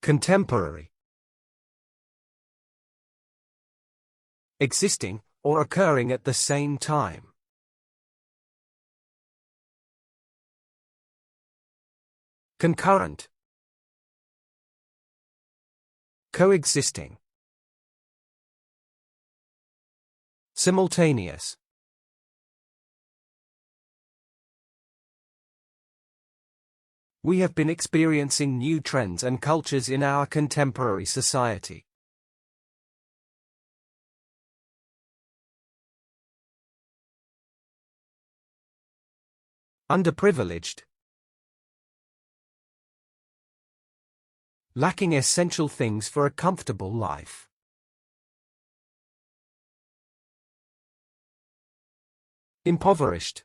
Contemporary. Existing, or occurring at the same time. Concurrent. Coexisting. Simultaneous. We have been experiencing new trends and cultures in our contemporary society. Underprivileged. Lacking essential things for a comfortable life. Impoverished.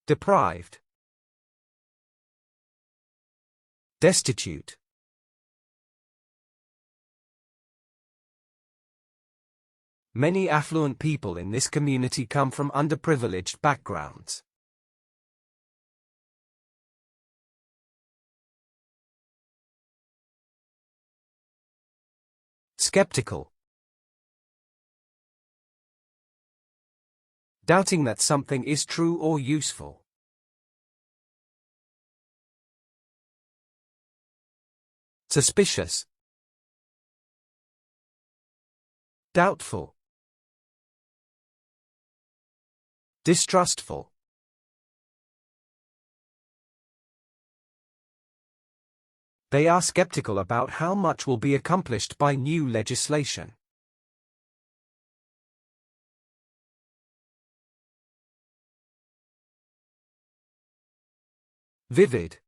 Deprived. Destitute. Many affluent people in this community come from underprivileged backgrounds. Skeptical. Doubting that something is true or useful. Suspicious. Doubtful. Distrustful. They are skeptical about how much will be accomplished by new legislation. Vivid.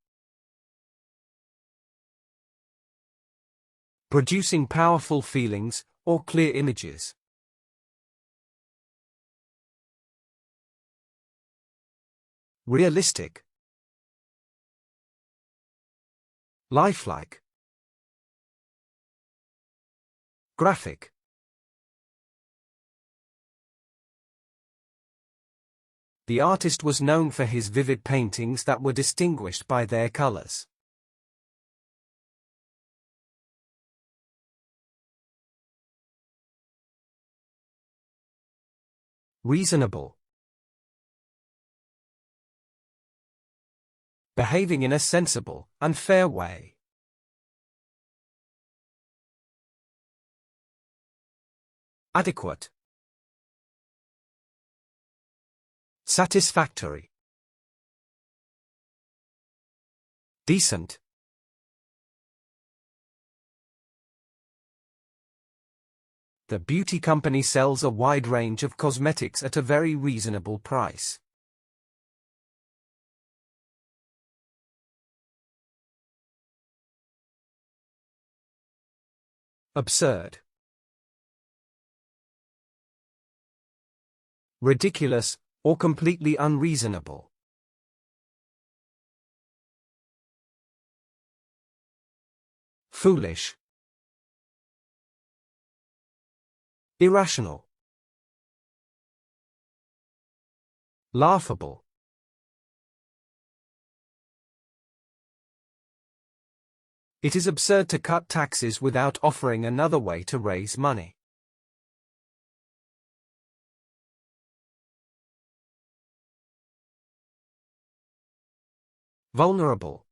Producing powerful feelings, or clear images. Realistic. Lifelike. Graphic. The artist was known for his vivid paintings that were distinguished by their colors. Reasonable. Behaving in a sensible and fair way. Adequate. Satisfactory. Decent. The beauty company sells a wide range of cosmetics at a very reasonable price. Absurd. Ridiculous, or completely unreasonable. Foolish. Irrational. Laughable. It is absurd to cut taxes without offering another way to raise money. Vulnerable.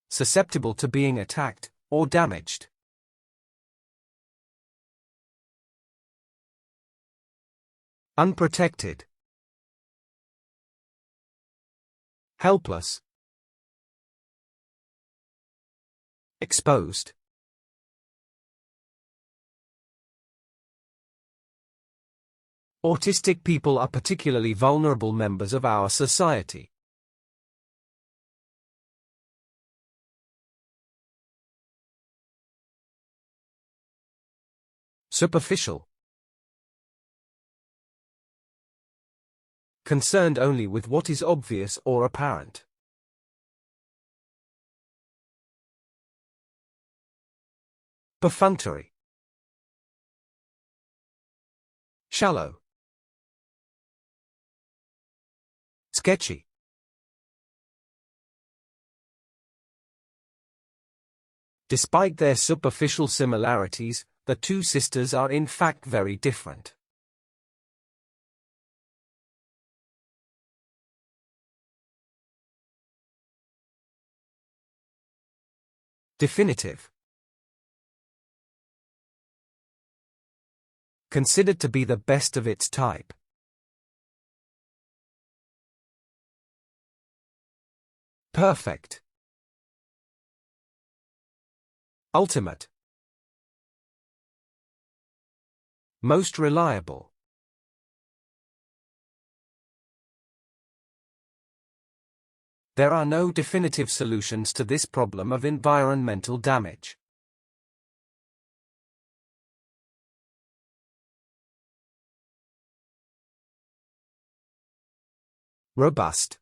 Susceptible to being attacked or damaged. Unprotected. Helpless. Exposed. Autistic people are particularly vulnerable members of our society. Superficial. Concerned only with what is obvious or apparent. Perfunctory. Shallow. Sketchy. Despite their superficial similarities, the two sisters are in fact very different. Definitive. Considered to be the best of its type. Perfect. Ultimate. Most reliable. There are no definitive solutions to this problem of environmental damage. Robust.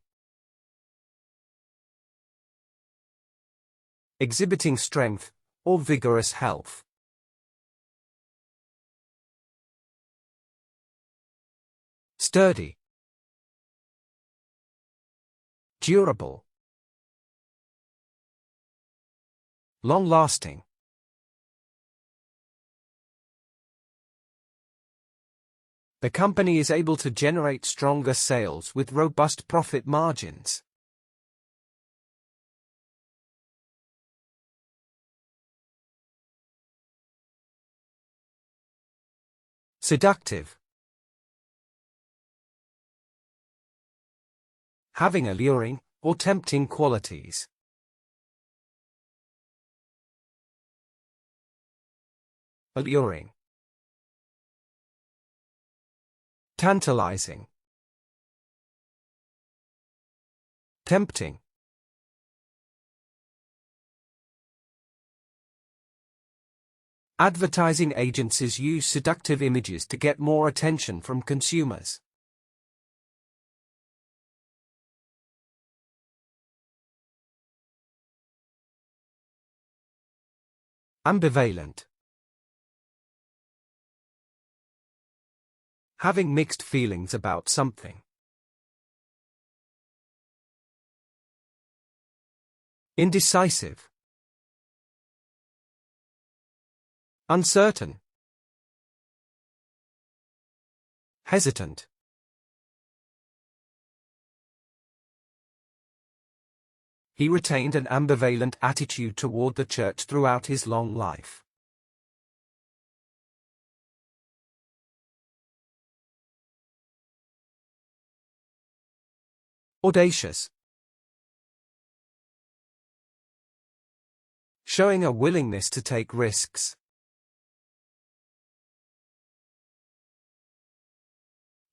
Exhibiting strength, or vigorous health. Sturdy. Durable. Long-lasting. The company is able to generate stronger sales with robust profit margins. Seductive. Having alluring or tempting qualities. Alluring. Tantalizing. Tempting. Advertising agencies use seductive images to get more attention from consumers. Ambivalent. Having mixed feelings about something. Indecisive. Uncertain. Hesitant. He retained an ambivalent attitude toward the church throughout his long life. Audacious. Showing a willingness to take risks.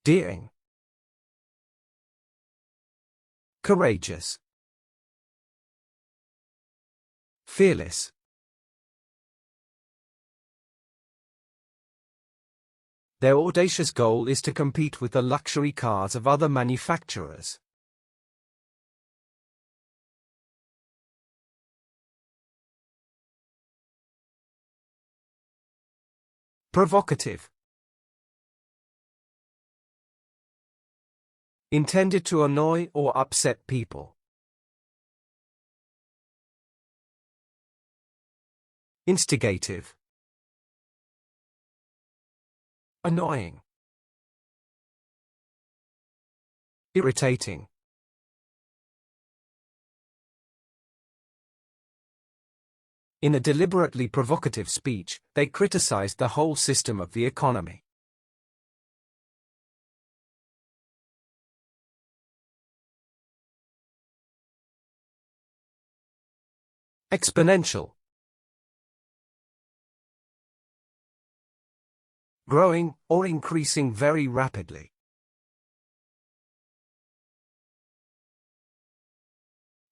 Daring. Courageous. Fearless. Their audacious goal is to compete with the luxury cars of other manufacturers. Provocative. Intended to annoy or upset people. Instigative. Annoying. Irritating. In a deliberately provocative speech, they criticized the whole system of the economy. Exponential. Growing or increasing very rapidly.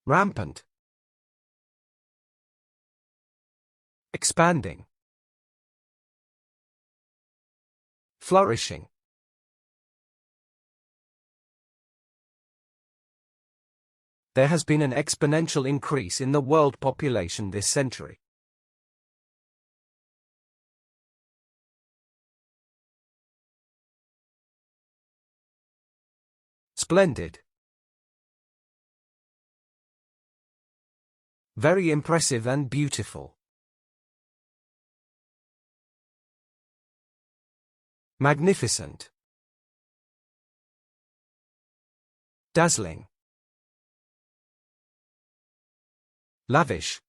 Rampant. Expanding. Flourishing. There has been an exponential increase in the world population this century. Splendid. Very impressive and beautiful. Magnificent. Dazzling. Lavish.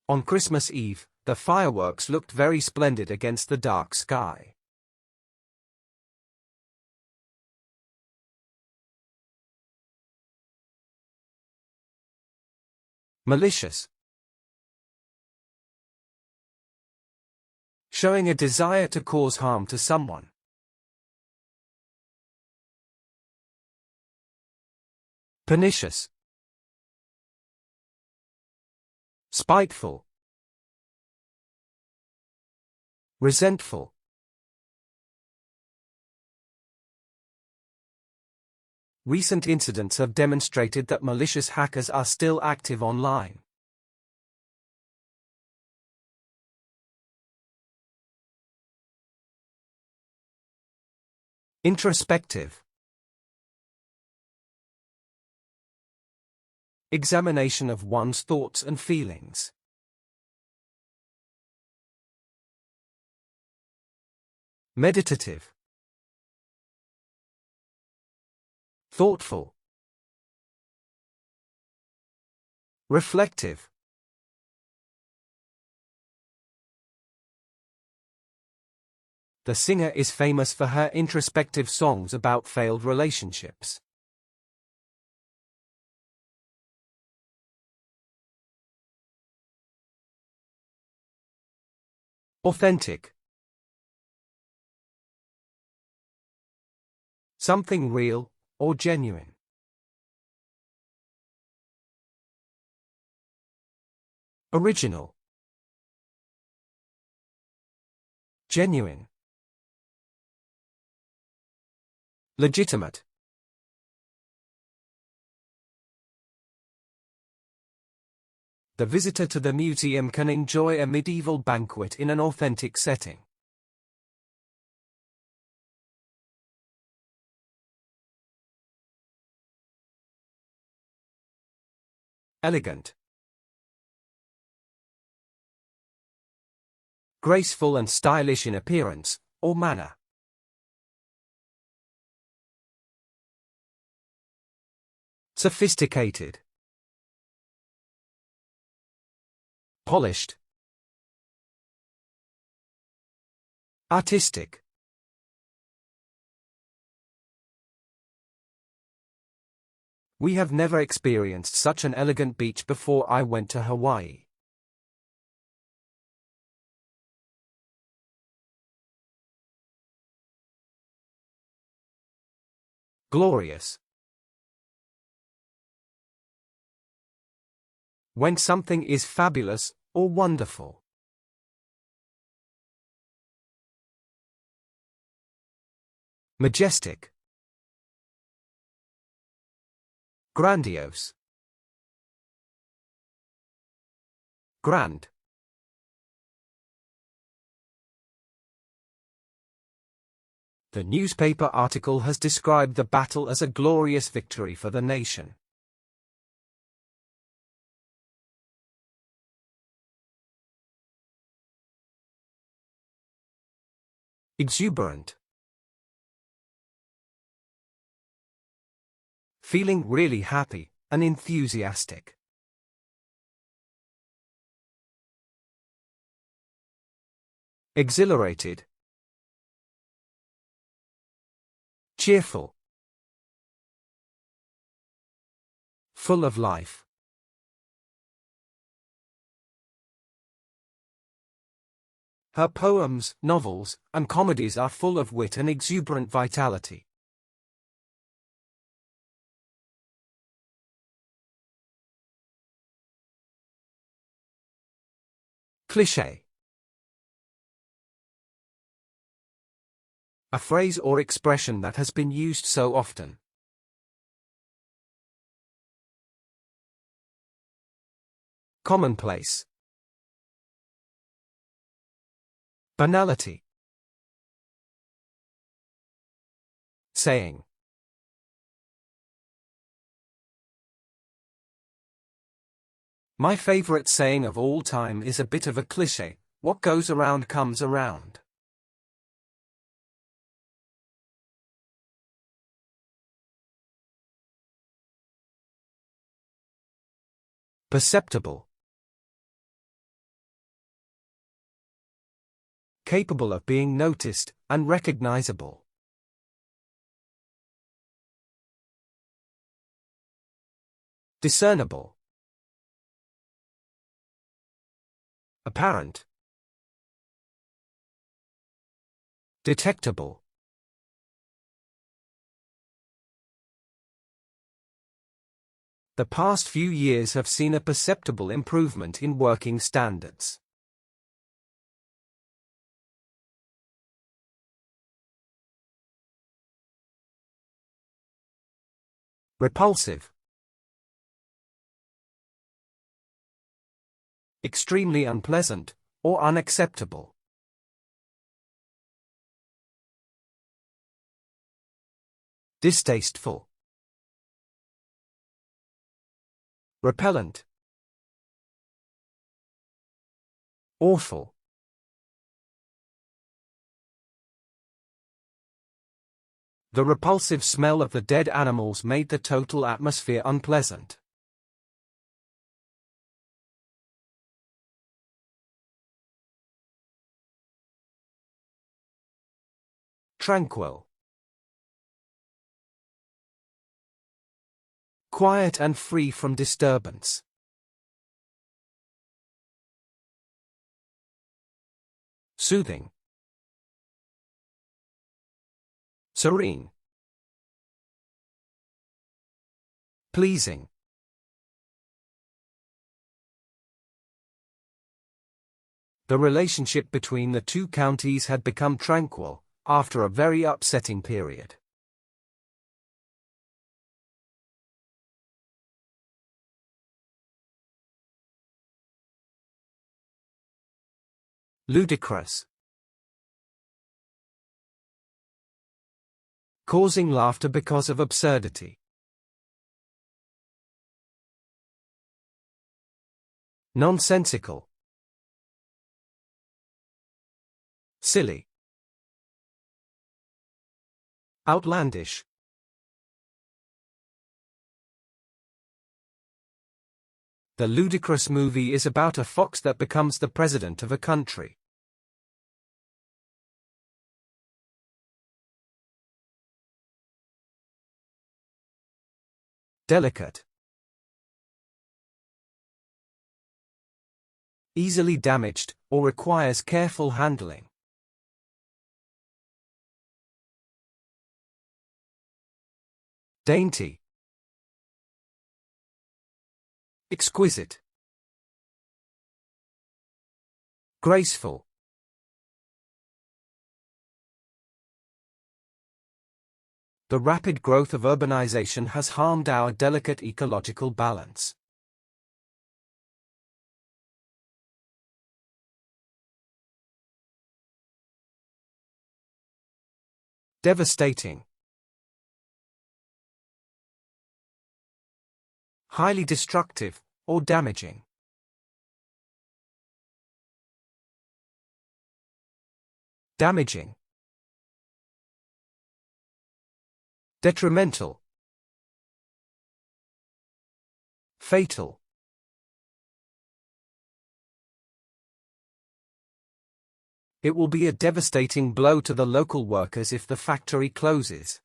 On Christmas Eve, the fireworks looked very splendid against the dark sky. Malicious. Showing a desire to cause harm to someone. Pernicious. Spiteful. Resentful. Recent incidents have demonstrated that malicious hackers are still active online. Introspective. Examination of one's thoughts and feelings. Meditative. Thoughtful. Reflective. The singer is famous for her introspective songs about failed relationships. Authentic. Something real or genuine. Original. Genuine. Legitimate. The visitor to the museum can enjoy a medieval banquet in an authentic setting. Elegant. Graceful and stylish in appearance or manner. Sophisticated. Polished. Artistic. We have never experienced such an elegant beach before. I went to Hawaii. Glorious. When something is fabulous or wonderful. Majestic. Grandiose. Grand. The newspaper article has described the battle as a glorious victory for the nation. Exuberant. Feeling really happy and enthusiastic. Exhilarated. Cheerful. Full of life. Her poems, novels, and comedies are full of wit and exuberant vitality. Cliché. A phrase or expression that has been used so often. Commonplace. Banality. Saying. My favorite saying of all time is a bit of a cliché: what goes around comes around. Perceptible. Capable of being noticed and recognizable. Discernible. Apparent. Detectable. The past few years have seen a perceptible improvement in working standards. Repulsive. Extremely unpleasant, or unacceptable. Distasteful. Repellent. Awful. The repulsive smell of the dead animals made the total atmosphere unpleasant. Tranquil. Quiet and free from disturbance. Soothing. Serene. Pleasing. The relationship between the two counties had become tranquil, after a very upsetting period. Ludicrous. Causing laughter because of absurdity. Nonsensical. Silly. Outlandish. The ludicrous movie is about a fox that becomes the president of a country. Delicate. Easily damaged, or requires careful handling. Dainty. Exquisite. Graceful. The rapid growth of urbanization has harmed our delicate ecological balance. Devastating. Highly destructive, or damaging. Damaging. Detrimental. Fatal. It will be a devastating blow to the local workers if the factory closes.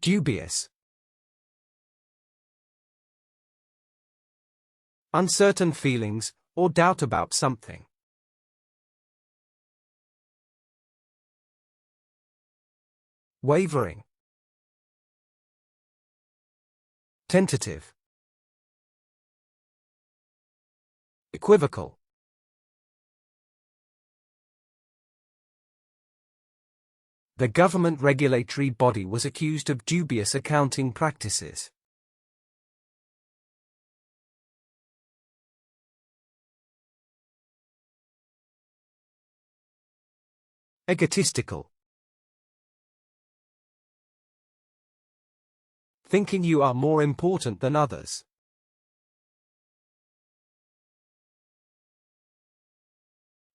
Dubious. Uncertain feelings, or doubt about something. Wavering. Tentative. Equivocal. The government regulatory body was accused of dubious accounting practices. Egotistical. Thinking you are more important than others.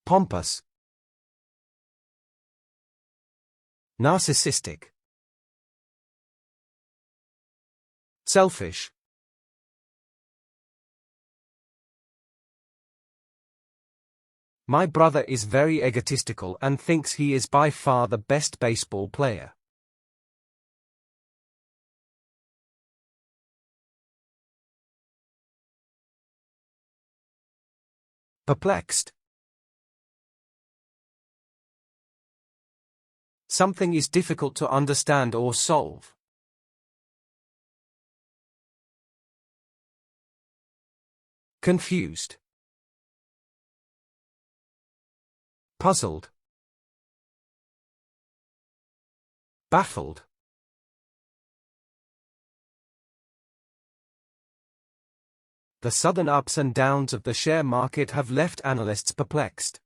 Pompous. Narcissistic. Selfish. My brother is very egotistical and thinks he is by far the best baseball player. Perplexed. Something is difficult to understand or solve. Confused. Puzzled. Baffled. The sudden ups and downs of the share market have left analysts perplexed.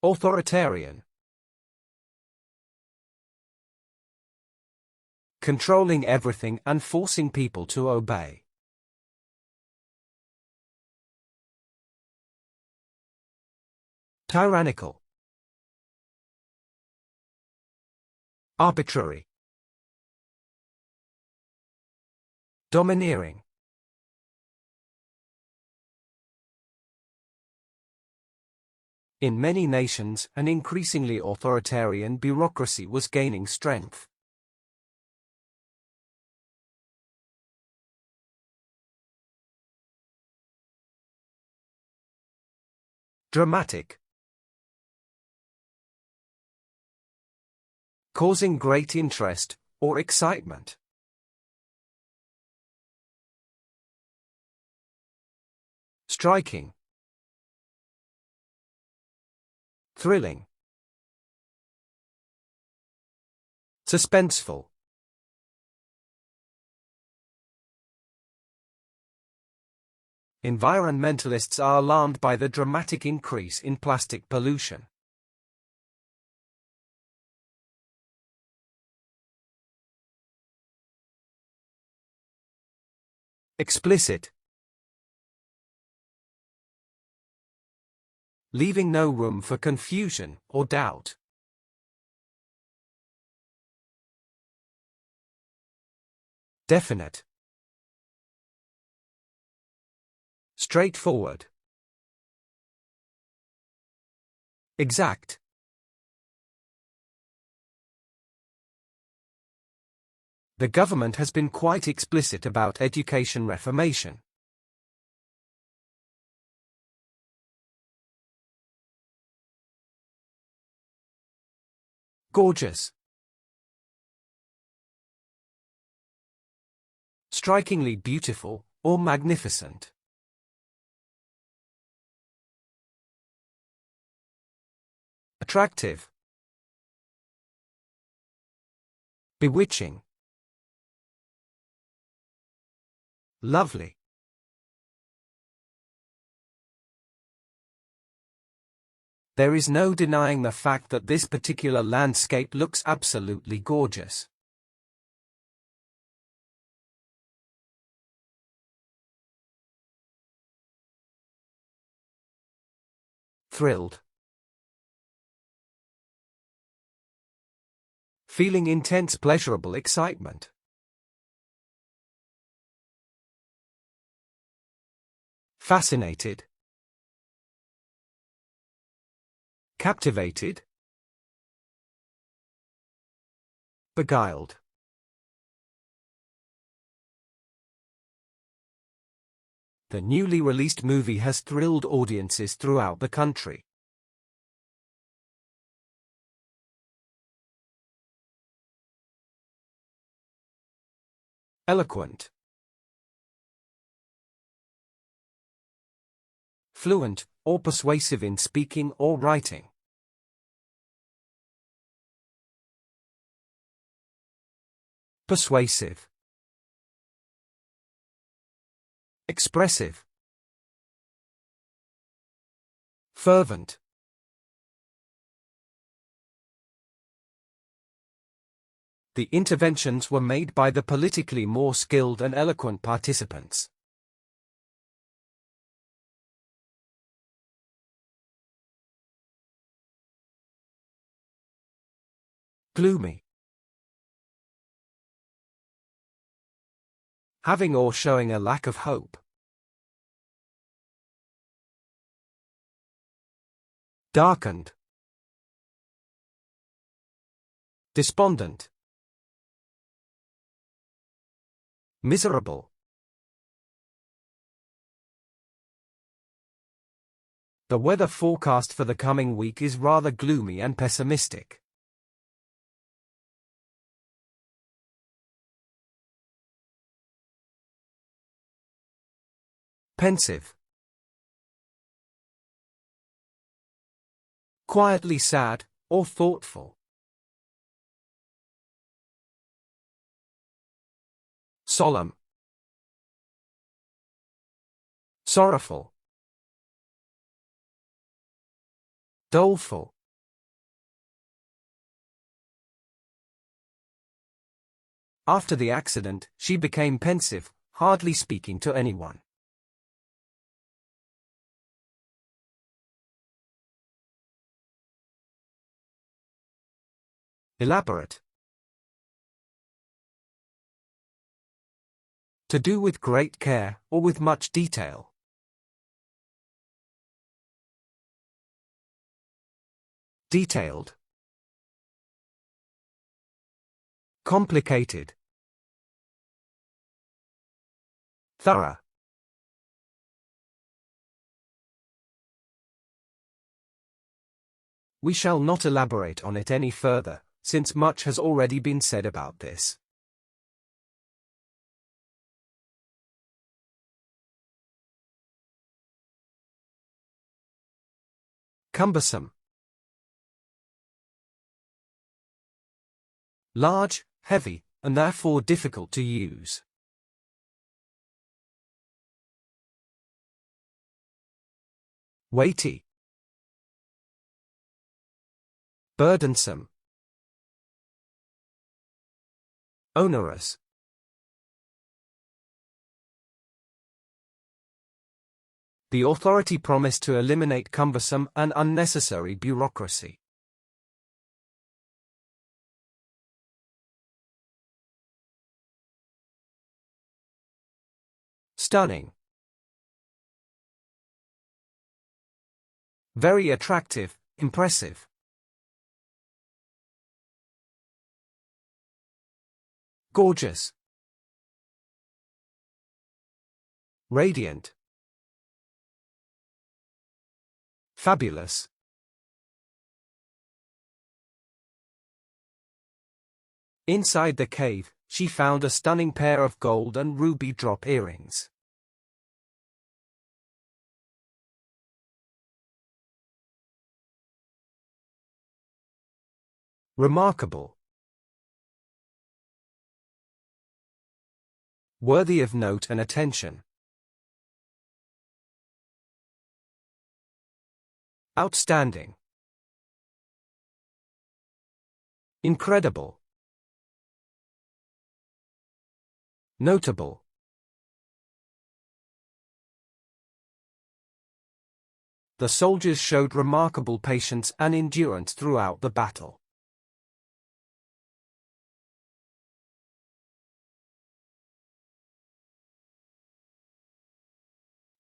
Authoritarian. Controlling everything and forcing people to obey. Tyrannical. Arbitrary. Domineering. In many nations, an increasingly authoritarian bureaucracy was gaining strength. Dramatic. Causing great interest or excitement. Striking. Thrilling. Suspenseful. Environmentalists are alarmed by the dramatic increase in plastic pollution. Explicit. Leaving no room for confusion or doubt. Definite. Straightforward. Exact. The government has been quite explicit about education reformation. Gorgeous. Strikingly beautiful or magnificent. Attractive. Bewitching. Lovely. There is no denying the fact that this particular landscape looks absolutely gorgeous. Thrilled. Feeling intense pleasurable excitement. Fascinated. Captivated. Beguiled. The newly released movie has thrilled audiences throughout the country. Eloquent. Fluent, or persuasive in speaking or writing. Persuasive. Expressive. Fervent. The interventions were made by the politically more skilled and eloquent participants. Gloomy. Having or showing a lack of hope. Darkened. Despondent. Miserable. The weather forecast for the coming week is rather gloomy and pessimistic. Pensive. Quietly sad, or thoughtful. Solemn. Sorrowful. Doleful. After the accident, she became pensive, hardly speaking to anyone. Elaborate. To do with great care, or with much detail. Detailed. Complicated. Thorough. We shall not elaborate on it any further, since much has already been said about this. Cumbersome. Large, heavy, and therefore difficult to use. Weighty. Burdensome. Onerous. The authority promised to eliminate cumbersome and unnecessary bureaucracy. Stunning. Very attractive, impressive. Gorgeous. Radiant. Fabulous. Inside the cave, she found a stunning pair of gold and ruby drop earrings. Remarkable. Worthy of note and attention. Outstanding. Incredible. Notable. The soldiers showed remarkable patience and endurance throughout the battle.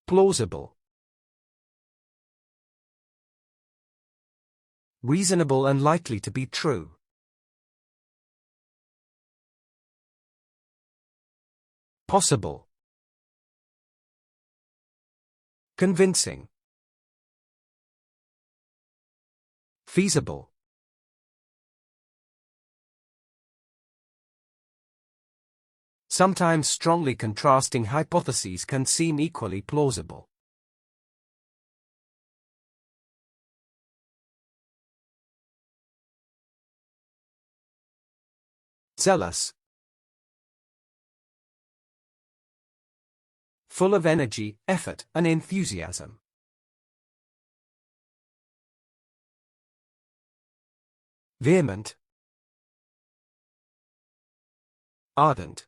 Plausible. Reasonable and likely to be true. Possible. Convincing. Feasible. Sometimes strongly contrasting hypotheses can seem equally plausible. Zealous. Full of energy, effort, and enthusiasm. Vehement. Ardent.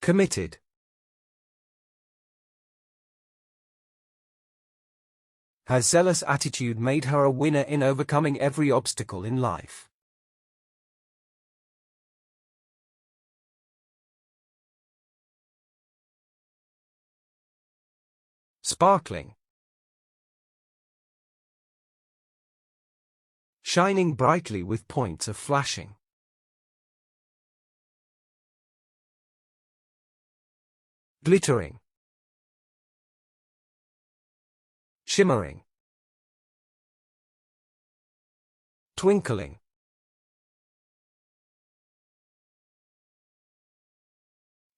Committed. Her zealous attitude made her a winner in overcoming every obstacle in life. Sparkling. Shining brightly with points of flashing. Glittering. Shimmering. Twinkling.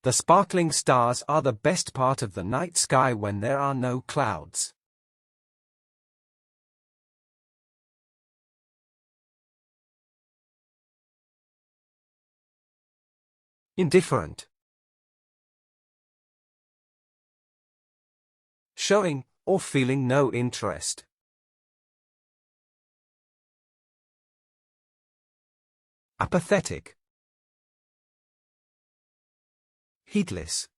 The sparkling stars are the best part of the night sky when there are no clouds. Indifferent. Showing or feeling no interest. Apathetic. Heedless.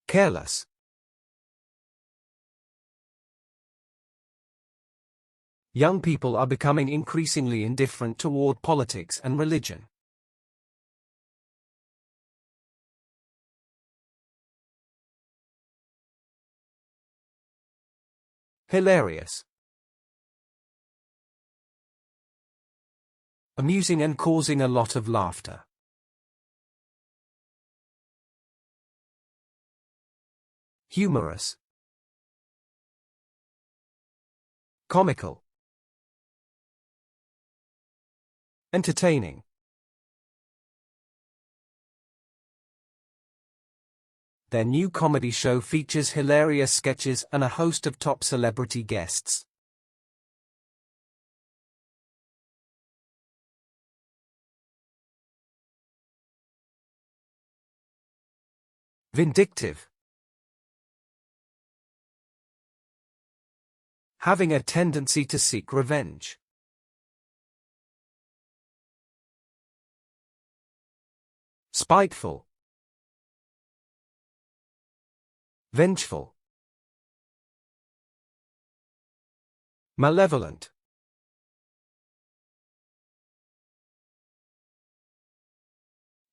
Careless. Young people are becoming increasingly indifferent toward politics and religion. Hilarious. Amusing and causing a lot of laughter. Humorous. Comical. Entertaining. Their new comedy show features hilarious sketches and a host of top celebrity guests. Vindictive. Having a tendency to seek revenge. Spiteful. Vengeful. Malevolent.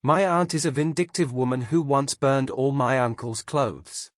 My aunt is a vindictive woman who once burned all my uncle's clothes.